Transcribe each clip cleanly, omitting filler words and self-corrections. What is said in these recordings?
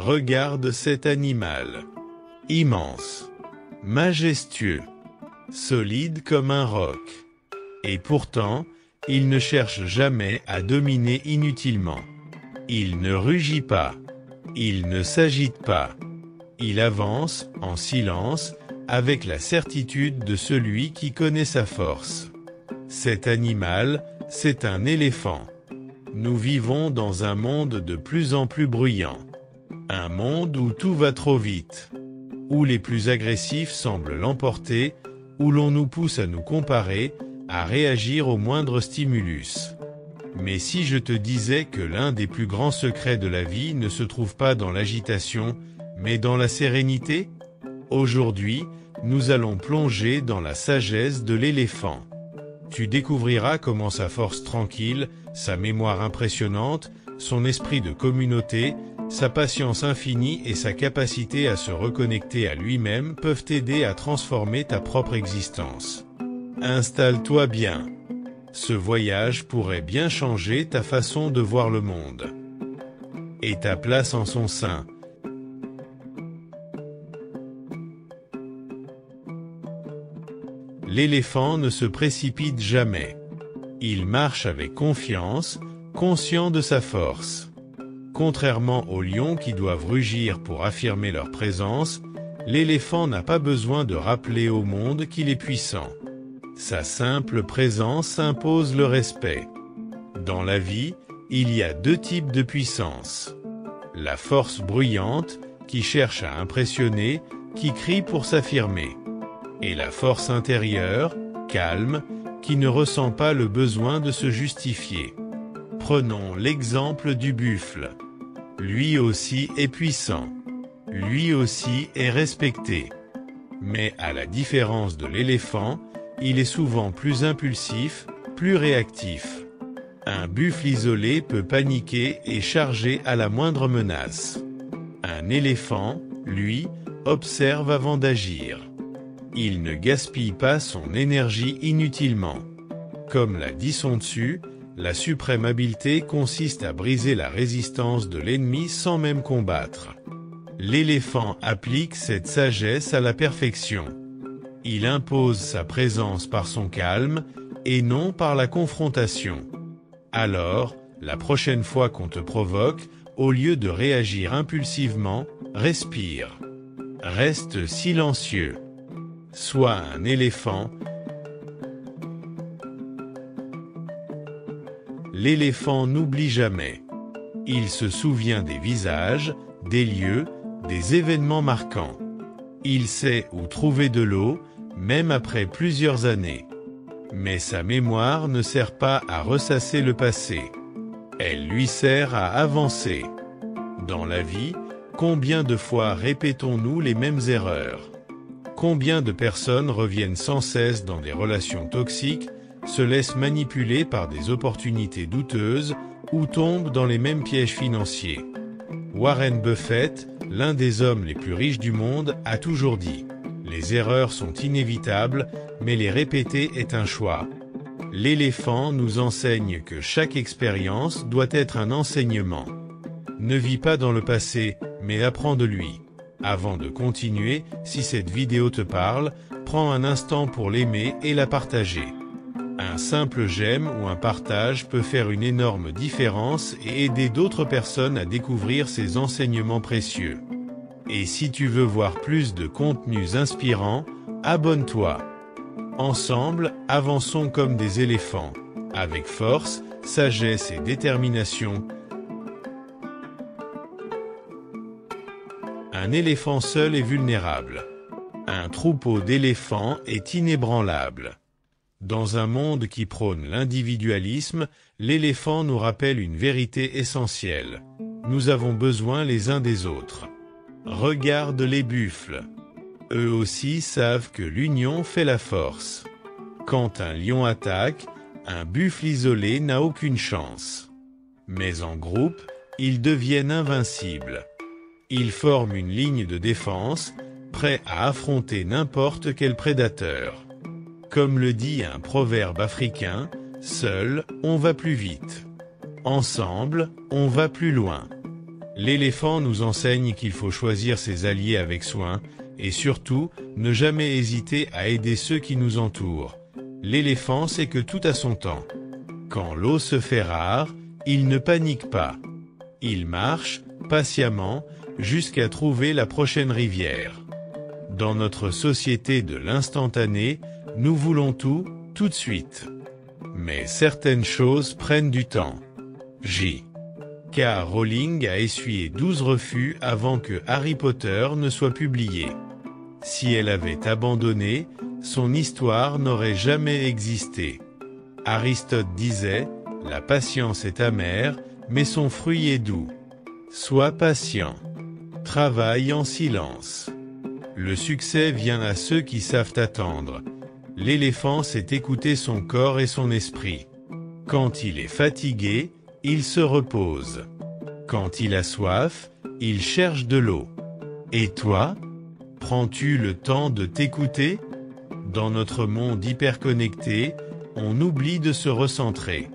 Regarde cet animal. Immense. Majestueux. Solide comme un roc. Et pourtant, il ne cherche jamais à dominer inutilement. Il ne rugit pas. Il ne s'agite pas. Il avance, en silence, avec la certitude de celui qui connaît sa force. Cet animal, c'est un éléphant. Nous vivons dans un monde de plus en plus bruyant. Un monde où tout va trop vite. Où les plus agressifs semblent l'emporter, où l'on nous pousse à nous comparer, à réagir au moindre stimulus. Mais si je te disais que l'un des plus grands secrets de la vie ne se trouve pas dans l'agitation, mais dans la sérénité? Aujourd'hui, nous allons plonger dans la sagesse de l'éléphant. Tu découvriras comment sa force tranquille, sa mémoire impressionnante, son esprit de communauté, sa patience infinie et sa capacité à se reconnecter à lui-même peuvent t'aider à transformer ta propre existence. Installe-toi bien. Ce voyage pourrait bien changer ta façon de voir le monde. Et ta place en son sein. L'éléphant ne se précipite jamais. Il marche avec confiance, conscient de sa force. Contrairement aux lions qui doivent rugir pour affirmer leur présence, l'éléphant n'a pas besoin de rappeler au monde qu'il est puissant. Sa simple présence impose le respect. Dans la vie, il y a deux types de puissance. La force bruyante, qui cherche à impressionner, qui crie pour s'affirmer. Et la force intérieure, calme, qui ne ressent pas le besoin de se justifier. Prenons l'exemple du buffle. Lui aussi est puissant. Lui aussi est respecté. Mais à la différence de l'éléphant, il est souvent plus impulsif, plus réactif. Un buffle isolé peut paniquer et charger à la moindre menace. Un éléphant, lui, observe avant d'agir. Il ne gaspille pas son énergie inutilement. Comme l'a dit Sun Tzu, la suprême habileté consiste à briser la résistance de l'ennemi sans même combattre. L'éléphant applique cette sagesse à la perfection. Il impose sa présence par son calme, et non par la confrontation. Alors, la prochaine fois qu'on te provoque, au lieu de réagir impulsivement, respire. Reste silencieux. Sois un éléphant. L'éléphant n'oublie jamais. Il se souvient des visages, des lieux, des événements marquants. Il sait où trouver de l'eau, même après plusieurs années. Mais sa mémoire ne sert pas à ressasser le passé. Elle lui sert à avancer. Dans la vie, combien de fois répétons-nous les mêmes erreurs? Combien de personnes reviennent sans cesse dans des relations toxiques, se laissent manipuler par des opportunités douteuses, ou tombent dans les mêmes pièges financiers? Warren Buffett, l'un des hommes les plus riches du monde, a toujours dit « Les erreurs sont inévitables, mais les répéter est un choix ». L'éléphant nous enseigne que chaque expérience doit être un enseignement. Ne vis pas dans le passé, mais apprends de lui. Avant de continuer, si cette vidéo te parle, prends un instant pour l'aimer et la partager. Un simple j'aime ou un partage peut faire une énorme différence et aider d'autres personnes à découvrir ces enseignements précieux. Et si tu veux voir plus de contenus inspirants, abonne-toi. Ensemble, avançons comme des éléphants, avec force, sagesse et détermination. Un éléphant seul est vulnérable. Un troupeau d'éléphants est inébranlable. Dans un monde qui prône l'individualisme, l'éléphant nous rappelle une vérité essentielle. Nous avons besoin les uns des autres. Regarde les buffles. Eux aussi savent que l'union fait la force. Quand un lion attaque, un buffle isolé n'a aucune chance. Mais en groupe, ils deviennent invincibles. Ils forment une ligne de défense, prêts à affronter n'importe quel prédateur. Comme le dit un proverbe africain, seul, on va plus vite. Ensemble, on va plus loin. L'éléphant nous enseigne qu'il faut choisir ses alliés avec soin, et surtout, ne jamais hésiter à aider ceux qui nous entourent. L'éléphant sait que tout a son temps. Quand l'eau se fait rare, il ne panique pas. Il marche, patiemment, jusqu'à trouver la prochaine rivière. Dans notre société de l'instantané, nous voulons tout de suite. Mais certaines choses prennent du temps. J.K. Rowling a essuyé 12 refus avant que Harry Potter ne soit publié. Si elle avait abandonné, son histoire n'aurait jamais existé. Aristote disait, « La patience est amère, mais son fruit est doux. Sois patient. Travaille en silence. » Le succès vient à ceux qui savent attendre. L'éléphant sait écouter son corps et son esprit. Quand il est fatigué, il se repose. Quand il a soif, il cherche de l'eau. Et toi? Prends-tu le temps de t'écouter? Dans notre monde hyperconnecté, on oublie de se recentrer.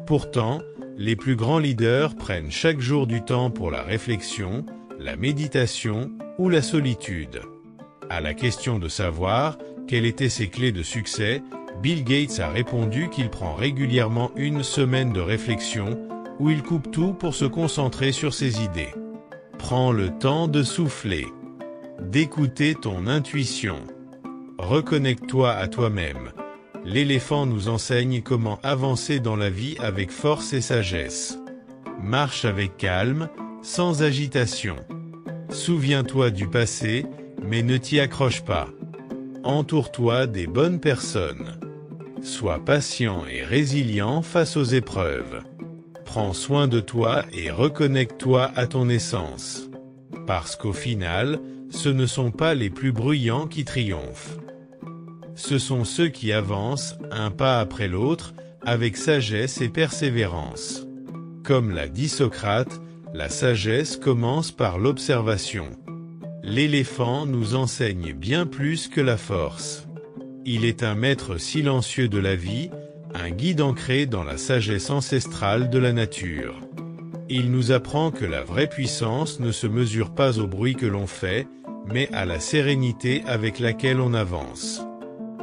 Pourtant, les plus grands leaders prennent chaque jour du temps pour la réflexion, la méditation ou la solitude. À la question de savoir quelles étaient ses clés de succès, Bill Gates a répondu qu'il prend régulièrement une semaine de réflexion où il coupe tout pour se concentrer sur ses idées. Prends le temps de souffler, d'écouter ton intuition. Reconnecte-toi à toi-même. L'éléphant nous enseigne comment avancer dans la vie avec force et sagesse. Marche avec calme, sans agitation. Souviens-toi du passé, mais ne t'y accroche pas. Entoure-toi des bonnes personnes. Sois patient et résilient face aux épreuves. Prends soin de toi et reconnecte-toi à ton essence. Parce qu'au final, ce ne sont pas les plus bruyants qui triomphent. Ce sont ceux qui avancent, un pas après l'autre, avec sagesse et persévérance. Comme l'a dit Socrate, la sagesse commence par l'observation. L'éléphant nous enseigne bien plus que la force. Il est un maître silencieux de la vie, un guide ancré dans la sagesse ancestrale de la nature. Il nous apprend que la vraie puissance ne se mesure pas au bruit que l'on fait, mais à la sérénité avec laquelle on avance.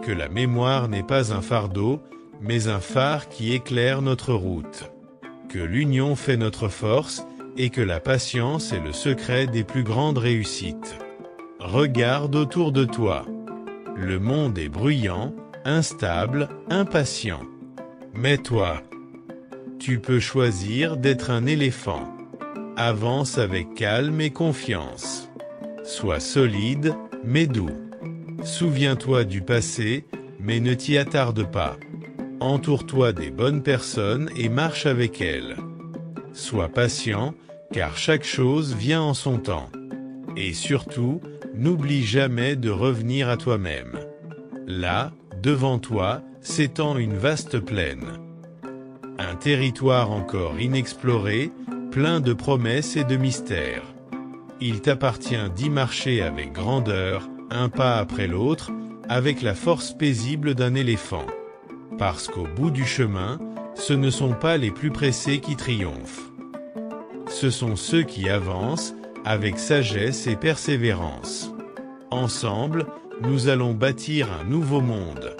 Que la mémoire n'est pas un fardeau, mais un phare qui éclaire notre route. Que l'union fait notre force, et que la patience est le secret des plus grandes réussites. Regarde autour de toi. Le monde est bruyant, instable, impatient. Mais toi, tu peux choisir d'être un éléphant. Avance avec calme et confiance. Sois solide, mais doux. Souviens-toi du passé, mais ne t'y attarde pas. Entoure-toi des bonnes personnes et marche avec elles. Sois patient, car chaque chose vient en son temps. Et surtout, n'oublie jamais de revenir à toi-même. Là, devant toi, s'étend une vaste plaine. Un territoire encore inexploré, plein de promesses et de mystères. Il t'appartient d'y marcher avec grandeur, un pas après l'autre, avec la force paisible d'un éléphant. Parce qu'au bout du chemin, ce ne sont pas les plus pressés qui triomphent. Ce sont ceux qui avancent, avec sagesse et persévérance. Ensemble, nous allons bâtir un nouveau monde.